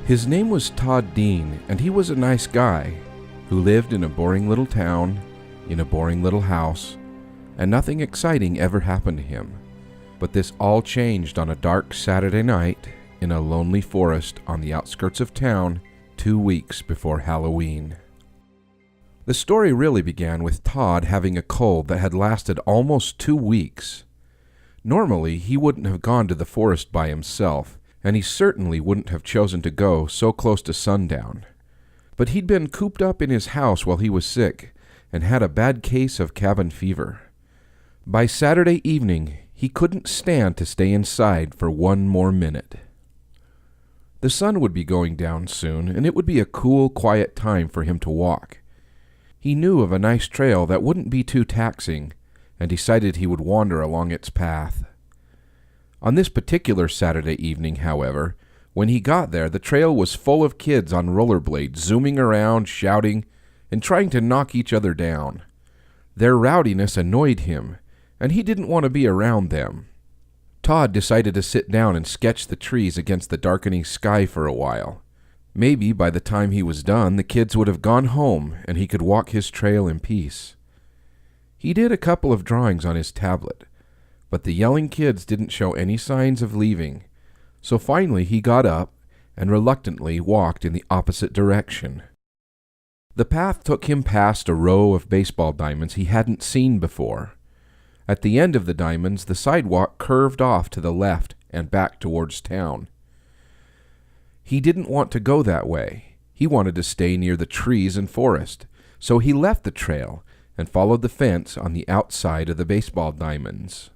His name was Todd Dean, and he was a nice guy who lived in a boring little town, in a boring little house, and nothing exciting ever happened to him. But this all changed on a dark Saturday night in a lonely forest on the outskirts of town 2 weeks before Halloween. The story really began with Todd having a cold that had lasted almost 2 weeks. Normally, he wouldn't have gone to the forest by himself, and he certainly wouldn't have chosen to go so close to sundown. But he'd been cooped up in his house while he was sick, and had a bad case of cabin fever. By Saturday evening, he couldn't stand to stay inside for 1 more minute. The sun would be going down soon, and it would be a cool, quiet time for him to walk. He knew of a nice trail that wouldn't be too taxing, and decided he would wander along its path. On this particular Saturday evening, however, when he got there, the trail was full of kids on rollerblades, zooming around, shouting, and trying to knock each other down. Their rowdiness annoyed him, and he didn't want to be around them. Todd decided to sit down and sketch the trees against the darkening sky for a while. Maybe by the time he was done, the kids would have gone home, and he could walk his trail in peace. He did a couple of drawings on his tablet, but the yelling kids didn't show any signs of leaving, so finally he got up and reluctantly walked in the opposite direction. The path took him past a row of baseball diamonds he hadn't seen before. At the end of the diamonds, the sidewalk curved off to the left and back towards town. He didn't want to go that way. He wanted to stay near the trees and forest, so he left the trail and followed the fence on the outside of the baseball diamonds.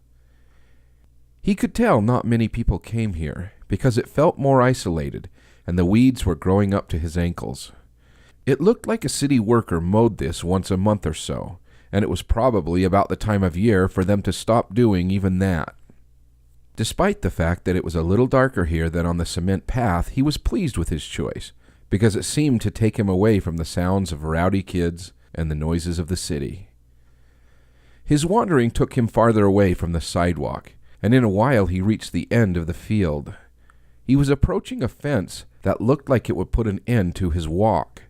He could tell not many people came here, because it felt more isolated, and the weeds were growing up to his ankles. It looked like a city worker mowed this once a month or so, and it was probably about the time of year for them to stop doing even that. Despite the fact that it was a little darker here than on the cement path, he was pleased with his choice, because it seemed to take him away from the sounds of rowdy kids and the noises of the city. His wandering took him farther away from the sidewalk, and in a while he reached the end of the field. He was approaching a fence that looked like it would put an end to his walk.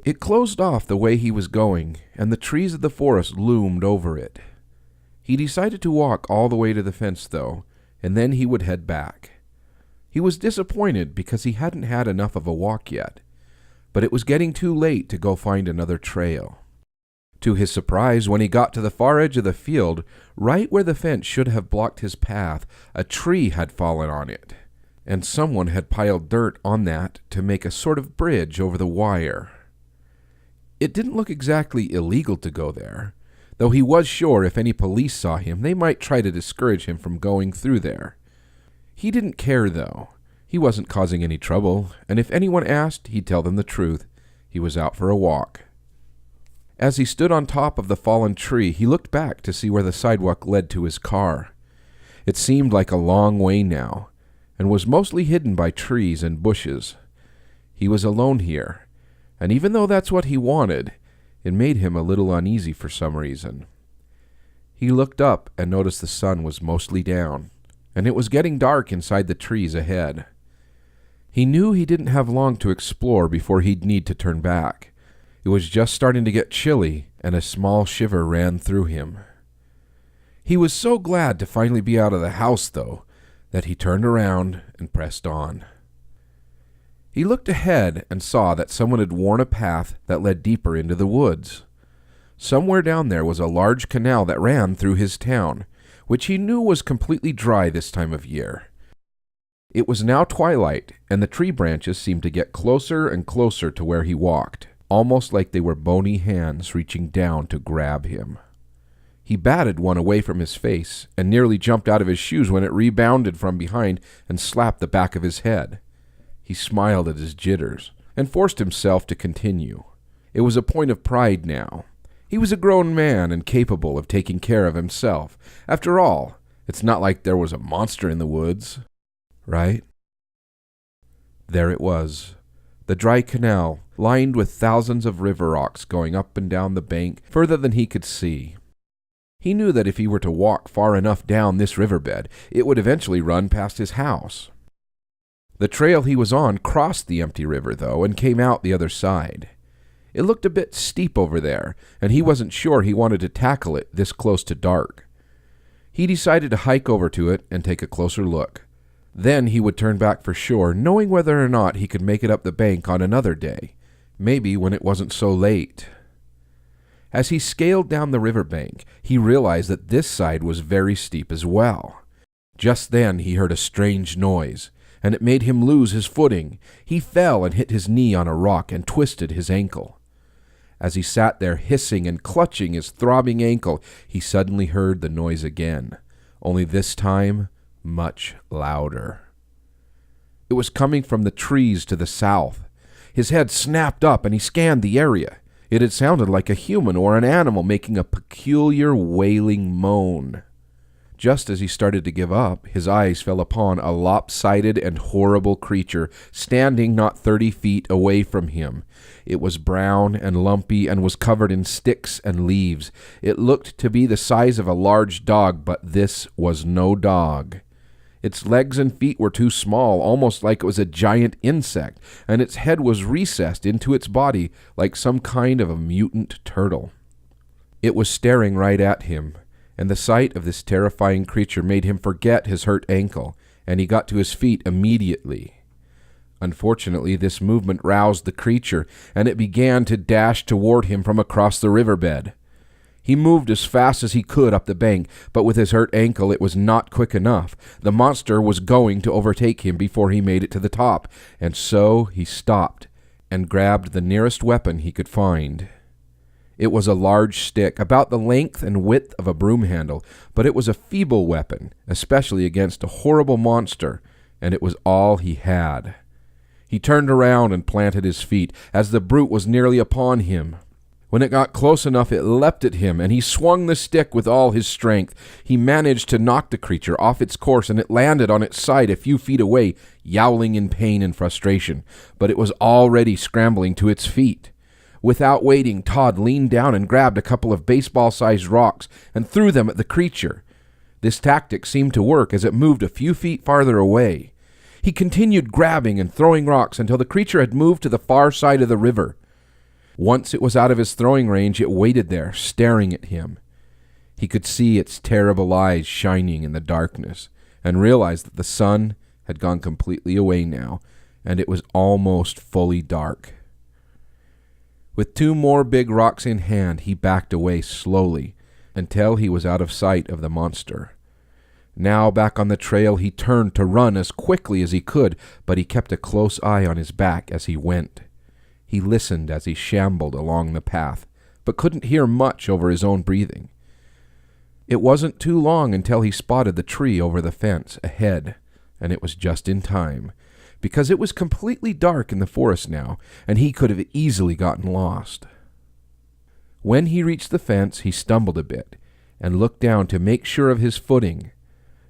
It closed off the way he was going, and the trees of the forest loomed over it. He decided to walk all the way to the fence, though, and then he would head back. He was disappointed because he hadn't had enough of a walk yet, but it was getting too late to go find another trail. To his surprise, when he got to the far edge of the field, right where the fence should have blocked his path, a tree had fallen on it, and someone had piled dirt on that to make a sort of bridge over the wire. It didn't look exactly illegal to go there, though he was sure if any police saw him, they might try to discourage him from going through there. He didn't care, though. He wasn't causing any trouble, and if anyone asked, he'd tell them the truth. He was out for a walk. As he stood on top of the fallen tree, he looked back to see where the sidewalk led to his car. It seemed like a long way now, and was mostly hidden by trees and bushes. He was alone here, and even though that's what he wanted, it made him a little uneasy for some reason. He looked up and noticed the sun was mostly down, and it was getting dark inside the trees ahead. He knew he didn't have long to explore before he'd need to turn back. It was just starting to get chilly, and a small shiver ran through him. He was so glad to finally be out of the house, though, that he turned around and pressed on. He looked ahead and saw that someone had worn a path that led deeper into the woods. Somewhere down there was a large canal that ran through his town, which he knew was completely dry this time of year. It was now twilight, and the tree branches seemed to get closer and closer to where he walked, almost like they were bony hands reaching down to grab him. He batted one away from his face and nearly jumped out of his shoes when it rebounded from behind and slapped the back of his head. He smiled at his jitters and forced himself to continue. It was a point of pride now. He was a grown man and capable of taking care of himself. After all, it's not like there was a monster in the woods, right? There it was, the dry canal, lined with thousands of river rocks going up and down the bank further than he could see. He knew that if he were to walk far enough down this riverbed, it would eventually run past his house. The trail he was on crossed the empty river, though, and came out the other side. It looked a bit steep over there, and he wasn't sure he wanted to tackle it this close to dark. He decided to hike over to it and take a closer look. Then he would turn back for sure, knowing whether or not he could make it up the bank on another day, maybe when it wasn't so late. As he scaled down the riverbank, he realized that this side was very steep as well. Just then he heard a strange noise, and it made him lose his footing. He fell and hit his knee on a rock and twisted his ankle. As he sat there hissing and clutching his throbbing ankle, he suddenly heard the noise again, only this time much louder. It was coming from the trees to the south. His head snapped up and he scanned the area. It had sounded like a human or an animal making a peculiar wailing moan. Just as he started to give up, his eyes fell upon a lopsided and horrible creature standing not 30 feet away from him. It was brown and lumpy and was covered in sticks and leaves. It looked to be the size of a large dog, but this was no dog. Its legs and feet were too small, almost like it was a giant insect, and its head was recessed into its body like some kind of a mutant turtle. It was staring right at him, and the sight of this terrifying creature made him forget his hurt ankle, and he got to his feet immediately. Unfortunately, this movement roused the creature, and it began to dash toward him from across the riverbed. He moved as fast as he could up the bank, but with his hurt ankle it was not quick enough. The monster was going to overtake him before he made it to the top, and so he stopped and grabbed the nearest weapon he could find. It was a large stick, about the length and width of a broom handle, but it was a feeble weapon, especially against a horrible monster, and it was all he had. He turned around and planted his feet, as the brute was nearly upon him. When it got close enough, it leapt at him, and he swung the stick with all his strength. He managed to knock the creature off its course, and it landed on its side a few feet away, yowling in pain and frustration, but it was already scrambling to its feet. Without waiting, Todd leaned down and grabbed a couple of baseball-sized rocks and threw them at the creature. This tactic seemed to work as it moved a few feet farther away. He continued grabbing and throwing rocks until the creature had moved to the far side of the river. Once it was out of his throwing range, it waited there, staring at him. He could see its terrible eyes shining in the darkness, and realized that the sun had gone completely away now, and it was almost fully dark. With 2 more big rocks in hand, he backed away slowly, until he was out of sight of the monster. Now back on the trail, he turned to run as quickly as he could, but he kept a close eye on his back as he went. He listened as he shambled along the path, but couldn't hear much over his own breathing. It wasn't too long until he spotted the tree over the fence ahead, and it was just in time, because it was completely dark in the forest now, and he could have easily gotten lost. When he reached the fence, he stumbled a bit, and looked down to make sure of his footing.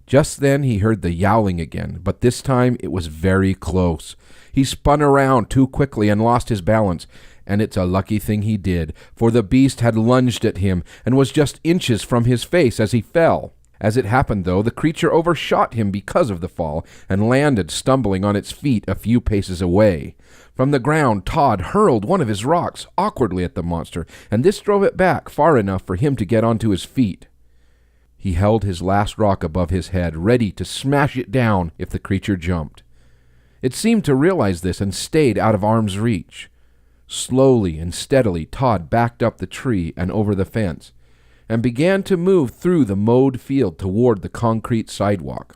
Just then he heard the yowling again, but this time it was very close. He spun around too quickly and lost his balance, and it's a lucky thing he did, for the beast had lunged at him and was just inches from his face as he fell. As it happened, though, the creature overshot him because of the fall and landed stumbling on its feet a few paces away. From the ground, Todd hurled one of his rocks awkwardly at the monster, and this drove it back far enough for him to get onto his feet. He held his last rock above his head, ready to smash it down if the creature jumped. It seemed to realize this and stayed out of arm's reach. Slowly and steadily, Todd backed up the tree and over the fence, and began to move through the mowed field toward the concrete sidewalk.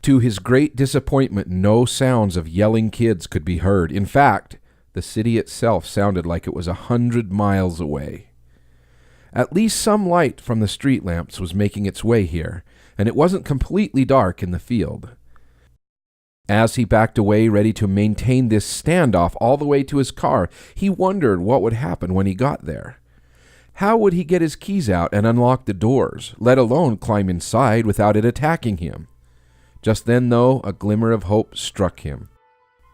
To his great disappointment, no sounds of yelling kids could be heard. In fact, the city itself sounded like it was 100 miles away. At least some light from the street lamps was making its way here, and it wasn't completely dark in the field. As he backed away, ready to maintain this standoff all the way to his car, he wondered what would happen when he got there. How would he get his keys out and unlock the doors, let alone climb inside without it attacking him? Just then, though, a glimmer of hope struck him.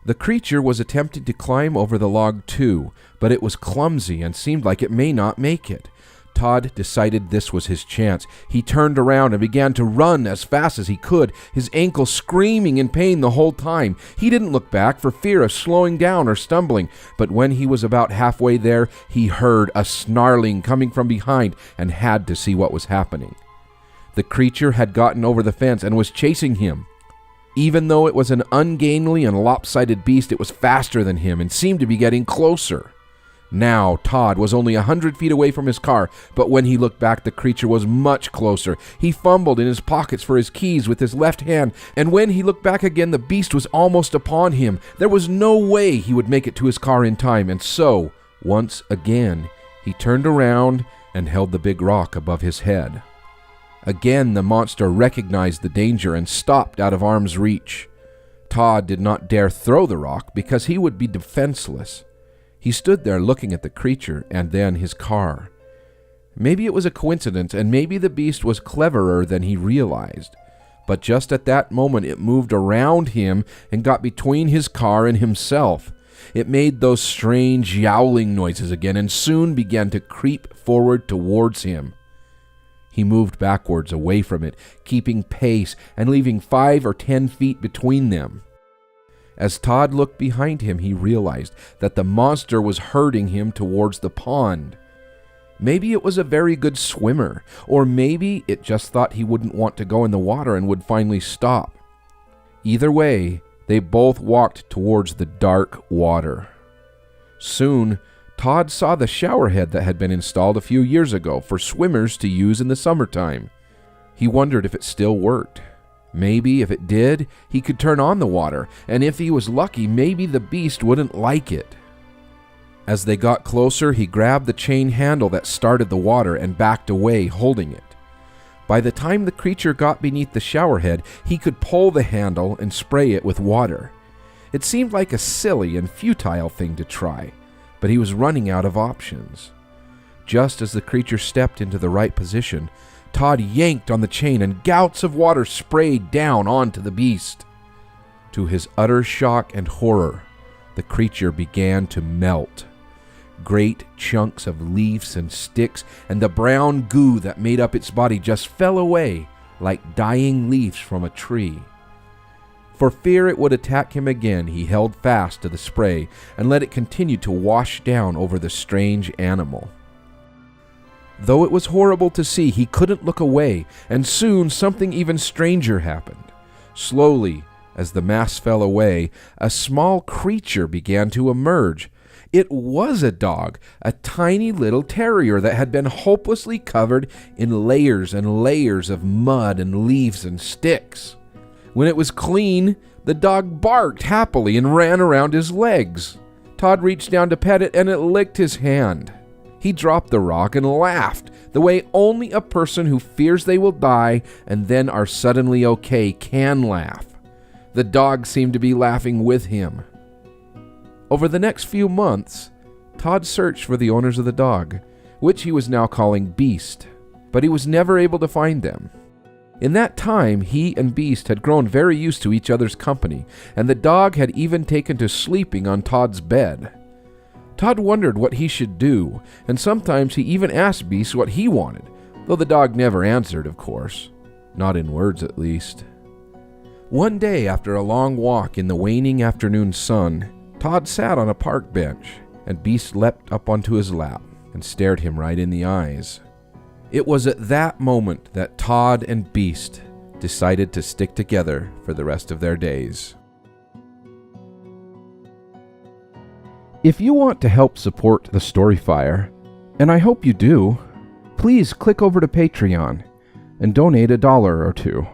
The creature was attempting to climb over the log too, but it was clumsy and seemed like it may not make it. Todd decided this was his chance. He turned around and began to run as fast as he could, his ankle screaming in pain the whole time. He didn't look back for fear of slowing down or stumbling, but when he was about halfway there, he heard a snarling coming from behind and had to see what was happening. The creature had gotten over the fence and was chasing him. Even though it was an ungainly and lopsided beast, it was faster than him and seemed to be getting closer. Now, Todd was only 100 feet away from his car, but when he looked back, the creature was much closer. He fumbled in his pockets for his keys with his left hand, and when he looked back again, the beast was almost upon him. There was no way he would make it to his car in time, and so, once again, he turned around and held the big rock above his head. Again, the monster recognized the danger and stopped out of arm's reach. Todd did not dare throw the rock because he would be defenseless. He stood there looking at the creature and then his car. Maybe it was a coincidence, and maybe the beast was cleverer than he realized. But just at that moment, it moved around him and got between his car and himself. It made those strange yowling noises again and soon began to creep forward towards him. He moved backwards away from it, keeping pace and leaving 5 or 10 feet between them. As Todd looked behind him, he realized that the monster was herding him towards the pond. Maybe it was a very good swimmer, or maybe it just thought he wouldn't want to go in the water and would finally stop. Either way, they both walked towards the dark water. Soon, Todd saw the shower head that had been installed a few years ago for swimmers to use in the summertime. He wondered if it still worked. Maybe if it did, he could turn on the water, and if he was lucky, maybe the beast wouldn't like it. As they got closer, he grabbed the chain handle that started the water and backed away, holding it. By the time the creature got beneath the shower head, he could pull the handle and spray it with water. It seemed like a silly and futile thing to try, but he was running out of options. Just as the creature stepped into the right position, Todd yanked on the chain and gouts of water sprayed down onto the beast. To his utter shock and horror, the creature began to melt. Great chunks of leaves and sticks and the brown goo that made up its body just fell away like dying leaves from a tree. For fear it would attack him again, he held fast to the spray and let it continue to wash down over the strange animal. Though it was horrible to see, he couldn't look away, and soon something even stranger happened. Slowly, as the mass fell away, a small creature began to emerge. It was a dog, a tiny little terrier that had been hopelessly covered in layers and layers of mud and leaves and sticks. When it was clean, the dog barked happily and ran around his legs. Todd reached down to pet it, and it licked his hand. He dropped the rock and laughed, the way only a person who fears they will die and then are suddenly okay can laugh. The dog seemed to be laughing with him. Over the next few months, Todd searched for the owners of the dog, which he was now calling Beast, but he was never able to find them. In that time, he and Beast had grown very used to each other's company, and the dog had even taken to sleeping on Todd's bed. Todd wondered what he should do, and sometimes he even asked Beast what he wanted, though the dog never answered, of course. Not in words, at least. One day, after a long walk in the waning afternoon sun, Todd sat on a park bench, and Beast leapt up onto his lap and stared him right in the eyes. It was at that moment that Todd and Beast decided to stick together for the rest of their days. If you want to help support the Storyfire, and I hope you do, please click over to Patreon and donate $1 or $2.